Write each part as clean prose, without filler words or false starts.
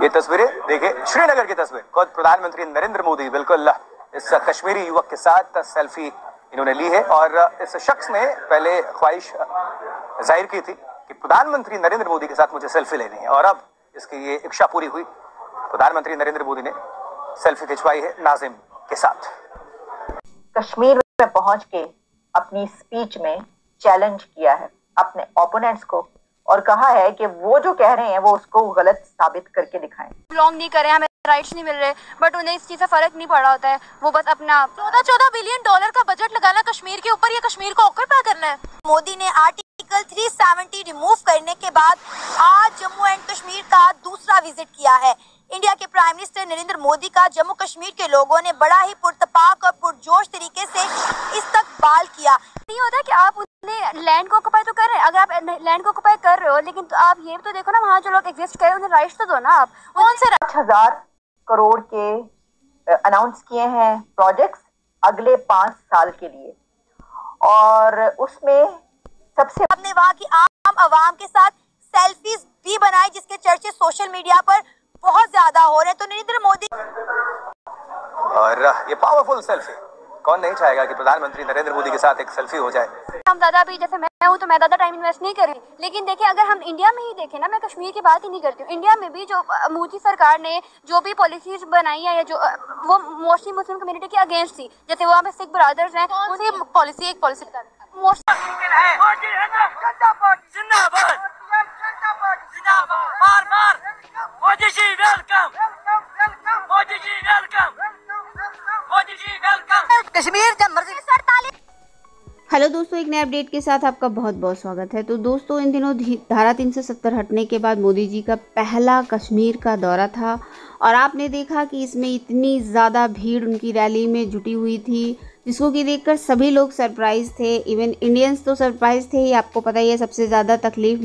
ये तस्वीरें देखिए, श्रीनगर की तस्वीर, खुद प्रधानमंत्री नरेंद्र मोदी बिल्कुल इस कश्मीरी युवक के साथ सेल्फी इन्होंने ली है। और इस शख्स ने पहले ख्वाहिश जाहिर की थी कि प्रधानमंत्री नरेंद्र मोदी के साथ मुझे सेल्फी लेनी है, और अब इसकी ये इच्छा पूरी हुई। प्रधानमंत्री नरेंद्र मोदी ने सेल्फी खिंचवाई है नाजिम के साथ। कश्मीर में पहुंच के अपनी स्पीच में चैलेंज किया है अपने ओपोनेंट्स को और कहा है कि वो जो कह रहे हैं वो उसको गलत साबित करके दिखाएं। बिलोंग नहीं कर रहे, हमें राइट्स नहीं मिल रहे, बट उन्हें इस चीज से फर्क नहीं पड़ा होता है। वो बस अपना 14 बिलियन डॉलर का बजट लगाना कश्मीर के ऊपर, या कश्मीर को ऑक्यूपाई करना है। मोदी ने आर्टिकल 370 रिमूव करने के बाद आज जम्मू एंड कश्मीर का दूसरा विजिट किया है। इंडिया के प्राइम मिनिस्टर नरेंद्र मोदी का जम्मू कश्मीर के लोगों ने बड़ा ही पुरतपाक और पुरजोश तरीके से इस्तकबाल किया। नहीं होता कि आप उन्हें लैंड को ऑक्युपाई तो कर रहे हैं, अगर आप लैंड को ऑक्युपाई कर रहे हो, लेकिन तो आप ये तो देखो ना, वहाँ जो लोग एग्जिस्ट कर रहे हैं उन्हें राइट्स तो दो ना। आप कौन से 5,000 करोड़ के अनाउंस किए हैं प्रोजेक्ट्स अगले 5 साल के लिए, और उसमें सबसे आपने वहाँ की आम आवाम के साथ सेल्फीज भी बनाई जिसके चर्चे सोशल मीडिया पर बहुत ज्यादा हो रहे हैं। तो नरेंद्र मोदी और ये पावरफुल सेल्फी, कौन नहीं चाहेगा कि प्रधानमंत्री नरेंद्र मोदी के साथ एक सेल्फी हो जाए। हम दादा भी, जैसे मैं हूँ तो मैं ज्यादा टाइम इन्वेस्ट नहीं करी, लेकिन देखिए अगर हम इंडिया में ही देखें ना, मैं कश्मीर की बात ही नहीं करती हूँ, इंडिया में भी जो मोदी सरकार ने जो भी पॉलिसीज बनाई है, या जो वो मोस्टली मुस्लिम कम्युनिटी के अगेंस्ट थी, जैसे वहाँ पे सिख ब्रदर्स हैं, उनकी पॉलिसी एक पॉलिसी कश्मीर जब मर्जी। हेलो दोस्तों, एक नए अपडेट के साथ आपका बहुत बहुत स्वागत है। तो दोस्तों, इन दिनों धारा 370 हटने के बाद मोदी जी का पहला कश्मीर का दौरा था, और आपने देखा कि इसमें इतनी ज़्यादा भीड़ उनकी रैली में जुटी हुई थी, जिसको कि देखकर सभी लोग सरप्राइज़ थे। इवन इंडियंस तो सरप्राइज़ थे ही। आपको पता ही है, सबसे ज़्यादा तकलीफ़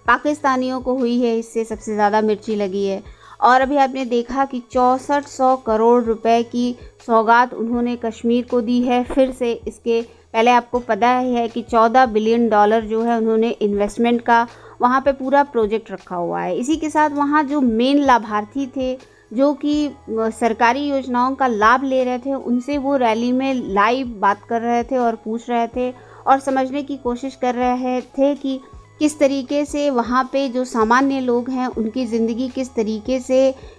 पाकिस्तानियों को हुई है, इससे सबसे ज़्यादा मिर्ची लगी है। और अभी आपने देखा कि 6400 करोड़ रुपए की सौगात उन्होंने कश्मीर को दी है। फिर से इसके पहले आपको पता ही है कि 14 बिलियन डॉलर जो है उन्होंने इन्वेस्टमेंट का वहाँ पे पूरा प्रोजेक्ट रखा हुआ है। इसी के साथ वहाँ जो मेन लाभार्थी थे, जो कि सरकारी योजनाओं का लाभ ले रहे थे, उनसे वो रैली में लाइव बात कर रहे थे और पूछ रहे थे और समझने की कोशिश कर रहे थे कि किस तरीके से वहाँ पे जो सामान्य लोग हैं उनकी ज़िंदगी किस तरीके से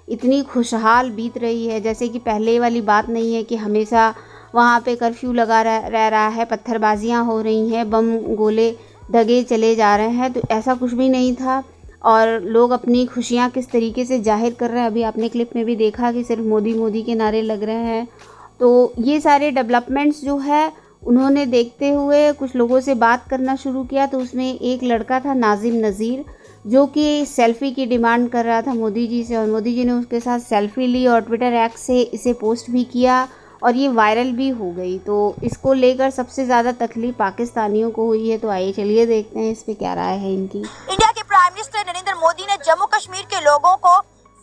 इतनी खुशहाल बीत रही है। जैसे कि पहले वाली बात नहीं है कि हमेशा वहाँ पे कर्फ्यू लगा रह रहा है, पत्थरबाजियाँ हो रही हैं, बम गोले दगे चले जा रहे हैं, तो ऐसा कुछ भी नहीं था। और लोग अपनी खुशियाँ किस तरीके से जाहिर कर रहे हैं, अभी आपने क्लिप में भी देखा कि सिर्फ मोदी मोदी के नारे लग रहे हैं। तो ये सारे डेवलपमेंट्स जो है उन्होंने देखते हुए कुछ लोगों से बात करना शुरू किया। तो उसमें एक लड़का था नाजिम नज़ीर, जो कि सेल्फ़ी की डिमांड कर रहा था मोदी जी से, और मोदी जी ने उसके साथ सेल्फ़ी ली और ट्विटर एक्स से इसे पोस्ट भी किया और ये वायरल भी हो गई। तो इसको लेकर सबसे ज़्यादा तकलीफ पाकिस्तानियों को हुई है। तो आइए चलिए देखते हैं इस पर क्या राय है इनकी। इंडिया के प्राइम मिनिस्टर नरेंद्र मोदी ने जम्मू कश्मीर के लोगों को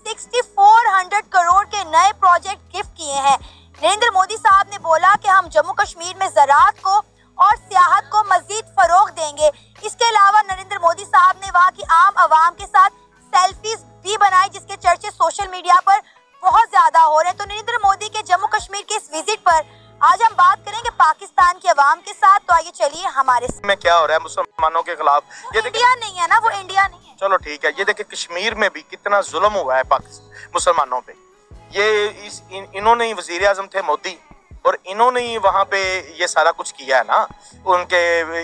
6400 करोड़ के नए प्रोजेक्ट गिफ्ट किए हैं। नरेंद्र मोदी साहब ने बोला कि हम जम्मू कश्मीर में ज़राअत को और सियाहत को मजीद फरोग देंगे। इसके अलावा नरेंद्र मोदी साहब ने वहाँ की आम आवाम के साथ सेल्फीज भी बनाई जिसके चर्चे सोशल मीडिया पर बहुत ज्यादा हो रहे हैं। तो नरेंद्र मोदी के जम्मू कश्मीर के इस विजिट पर आज हम बात करेंगे पाकिस्तान की आवाम के साथ। तो आइए चलिए हमारे में क्या हो रहा है मुसलमानों के खिलाफ। ये इंडिया नहीं है ना, वो इंडिया नहीं है। चलो ठीक है, ये देखिए कश्मीर में भी कितना जुल्म हुआ है पाकिस्तान मुसलमानों पे। ये इन्होंने ही वजीर आजम थे मोदी, और इन्होंने ही वहाँ पे ये सारा कुछ किया है ना। उनके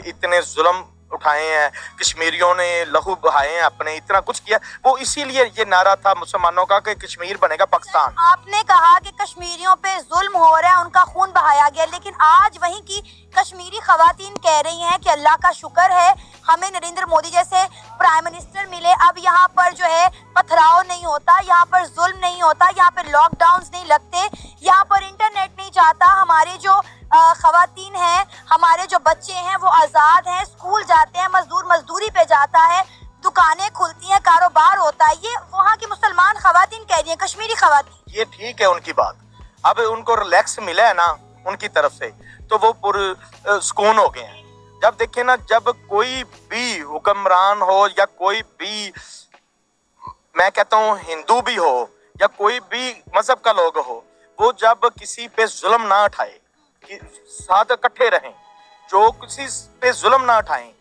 इतने जुल्म उठाए हैं, कश्मीरियों ने लहू बहाए हैं अपने, इतना कुछ किया। वो इसीलिए ये नारा था मुसलमानों का कि कश्मीर बनेगा पाकिस्तान। आपने कहा कि कश्मीरियों पे जुल्म हो रहा है, उनका खून बहाया गया, लेकिन आज वहीं की कश्मीरी खवातीन कह रही हैं कि अल्लाह का शुक्र है हमें नरेंद्र मोदी जैसे प्राइम मिनिस्टर मिले। अब यहाँ पर जो है पथराव नहीं होता, यहाँ पर जुल्म नहीं होता, यहाँ पर लॉकडाउन नहीं लगते, यहाँ पर इंटरनेट नहीं जाता, हमारे जो खवातीन हैं, हमारे जो बच्चे हैं वो आज़ाद हैं, स्कूल जाते हैं, मजदूर मजदूरी पे जाता है, दुकानें खुलती हैं, कारोबार होता है। ये वहाँ की मुसलमान खवातीन कह रही हैं, कश्मीरी खवातीन। ये ठीक है उनकी बात, अब उनको रिलैक्स मिला है ना उनकी तरफ से, तो वो पूरे सुकून हो गए हैं। जब देखे ना, जब कोई भी हुक्मरान हो या कोई भी मैं कहता हूँ हिंदू भी हो या कोई भी मजहब का लोग हो, वो जब किसी पे जुल्म ना उठाए, कि साथ इकट्ठे रहें, जो किसी पे जुल्म ना उठाएं,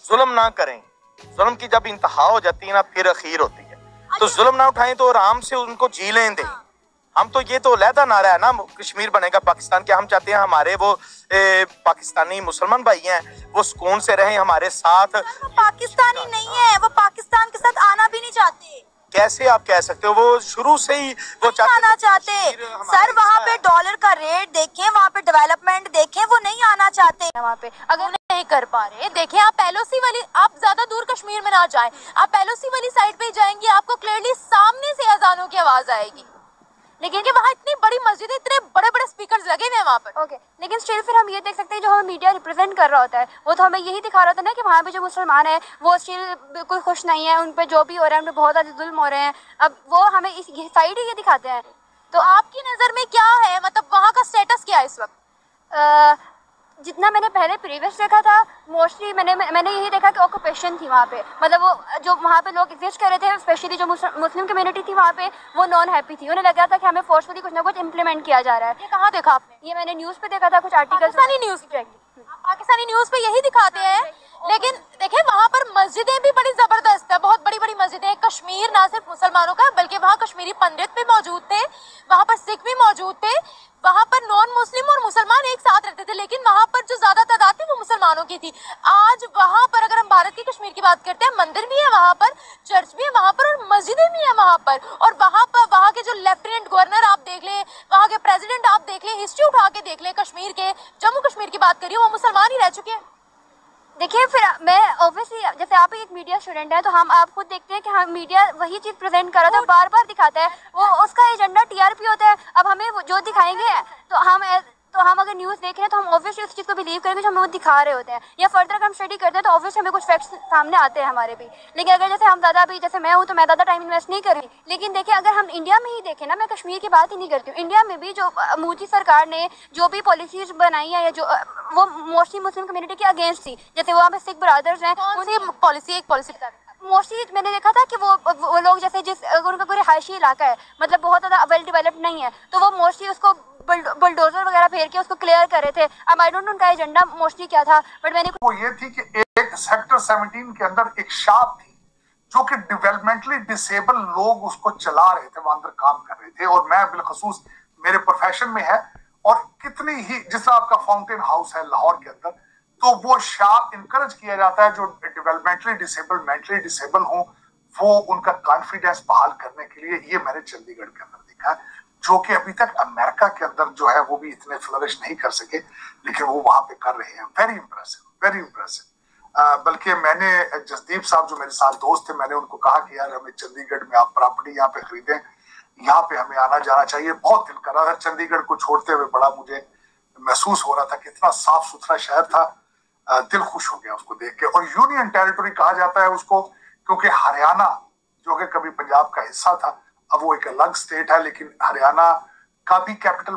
जुल्म ना करें, जुल्म की जब इंतहा हो जाती है ना फिर अखीर होती है। तो जुल्म ना उठाएं तो आराम से उनको जी लें दें। हम तो ये तो लहदा नारा है ना कश्मीर बनेगा पाकिस्तान के, हम चाहते हैं हमारे वो पाकिस्तानी मुसलमान भाई हैं वो सुकून से रहें हमारे साथ। वो पाकिस्तानी नहीं है, वो पाकिस्तान के साथ आना भी नहीं चाहते। कैसे आप कह सकते हो, वो शुरू से ही वो आना चाहते। सर वहाँ पे डॉलर का रेट देखें, वहाँ पे डेवलपमेंट देखें, वो नहीं आना चाहते वहाँ पे। अगर नहीं कर पा रहे, देखें आप पहलोसी वाली, आप ज्यादा दूर कश्मीर में ना जाएं, आप पहलोसी वाली साइड पे जाएंगे, आपको क्लियरली सामने से अजानों की आवाज आएगी। लेकिन कि वहाँ इतनी बड़ी मस्जिद है, इतने बड़े बड़े स्पीकर्स लगे हुए हैं वहाँ पर। ओके, लेकिन स्टिल फिर हम ये देख सकते हैं जो हमें मीडिया रिप्रेजेंट कर रहा होता है वो तो हमें यही दिखा रहा होता है ना कि वहाँ पे जो मुसलमान है वो स्टिल बिल्कुल खुश नहीं है, उन पर जो भी हो रहा है, उन पर बहुत ज़्यादा जुल्म हो रहे हैं। अब वो हमें इस साइड ही ये दिखाते हैं। तो आपकी नज़र में क्या है, मतलब वहाँ का स्टेटस क्या है इस वक्त? जितना मैंने पहले प्रीवियस देखा था, मोस्टली मैंने यही देखा कि ऑक्यूपेशन थी वहाँ पे, मतलब वो जो वहाँ पे लोग एग्जिस्ट कर रहे थे, स्पेशली जो मुस्लिम कम्युनिटी थी वहाँ पे, वो नॉन हैप्पी थी। उन्हें लगा था कि हमें फोर्सफुली कुछ ना कुछ इम्प्लीमेंट किया जा रहा है। ये कहाँ देखा आपने? ये मैंने न्यूज़ पे देखा था, कुछ आर्टिकल। पाकिस्तानी न्यूज़ पे यही दिखाते हैं। लेकिन देखिए वहाँ पर मस्जिदें भी बड़ी जबरदस्त है, बहुत बड़ी बड़ी मस्जिदें। कश्मीर ना सिर्फ मुसलमानों का बल्कि वहाँ कश्मीरी पंडित भी मौजूद थे, वहाँ पर सिख भी मौजूद थे, वहाँ पर नॉन मुस्लिम और मुसलमान एक साथ रहते थे। लेकिन वहाँ पर जो ज्यादा तादाद थी वो मुसलमानों की थी। आज वहाँ पर अगर हम भारत की कश्मीर की बात करते हैं, मंदिर भी है वहाँ पर, चर्च भी है वहाँ पर और मस्जिदें भी है वहाँ पर। और वहाँ पर वहाँ के जो लेफ्टिनेंट गवर्नर आप देख लें, वहाँ के प्रेसिडेंट आप देख लें, हिस्ट्री उठा के देख लें, कश्मीर के जम्मू कश्मीर की बात करिए, वो मुसलमान ही रह चुके हैं। देखिए फिर मैं ऑब्वियसली, जैसे आप एक मीडिया स्टूडेंट हैं तो हम आप खुद देखते हैं कि हम मीडिया वही चीज़ प्रेजेंट कर रहा था, बार बार दिखाता है, वो उसका एजेंडा टीआरपी होता है। अब हमें वो जो दिखाएंगे तो हम अगर न्यूज़ देख रहे हैं तो हम ऑब्वियसली उस चीज़ को बिलीव करेंगे जो हमें वो दिखा रहे होते हैं, या फर्दर अगर हम स्टडी करते हैं तो ऑब्वियसली हमें कुछ फैक्ट्स सामने आते हैं हमारे भी। लेकिन अगर जैसे हम ज़्यादा भी, जैसे मैं हूँ तो मैं ज़्यादा टाइम इन्वेस्ट नहीं करूँगी। लेकिन देखिए अगर हम इंडिया में ही देखें ना, मैं कश्मीर की बात ही नहीं करती हूँ, इंडिया में भी जो मोदी सरकार ने जो भी पॉलिसीज बनाई है, या जो वो मोस्टली मुस्लिम कम्युनिटी के अगेंस्ट थी। जैसे वहाँ पे सिख ब्रदर्स हैं, उनकी पॉलिसी मोस्टली मैंने देखा था कि वो लोग जैसे उनका कोई रिहायशी इलाका है, मतलब बहुत ज़्यादा वेल डेवलप्ड नहीं है, तो वो मोस्टली उसको बुलडोजर वगैरह फेर के उसको क्लियर कर रहे थे। अब आई डोंट नो उनका एजेंडा मोस्टली क्या था, बट मैंने वो ये थी कि एक सेक्टर 17 के अंदर एक शॉप थी जो कि डेवलपमेंटली डिसेबल लोग उसको चला रहे थे, वहां अंदर काम कर रहे थे। और मैं बिलखसूस मेरे प्रोफेशन में है, और कितनी ही, जिस तरह आपका फाउंटेन हाउस है लाहौर के अंदर, तो वो शॉप इनकरेज किया जाता है जो डेवलपमेंटली डिसेबल, मेंटली डिसेबल हो, वो उनका कॉन्फिडेंस बहाल करने के लिए। ये मैंने चंडीगढ़ के अंदर देखा है, जो कि अभी तक अमेरिका के अंदर जो है वो भी इतने फ्लरिश नहीं कर सके, लेकिन वो वहां पे कर रहे हैं। Very impressive, very impressive. बल्कि मैंने जसदीप साहब जो मेरे साथ दोस्त थे, मैंने उनको कहा कि यार हमें चंडीगढ़ में आप प्रॉपर्टी यहाँ पे खरीदें, यहाँ पे हमें आना जाना चाहिए। बहुत दिल कर रहा था, चंडीगढ़ को छोड़ते हुए बड़ा मुझे महसूस हो रहा था कि इतना साफ सुथरा शहर था, दिल खुश हो गया उसको देख के। और यूनियन टेरिटरी कहा जाता है उसको, क्योंकि हरियाणा जो कि कभी पंजाब का हिस्सा था, अब वो एक अलग स्टेट है, लेकिन हरियाणा का भी कैपिटल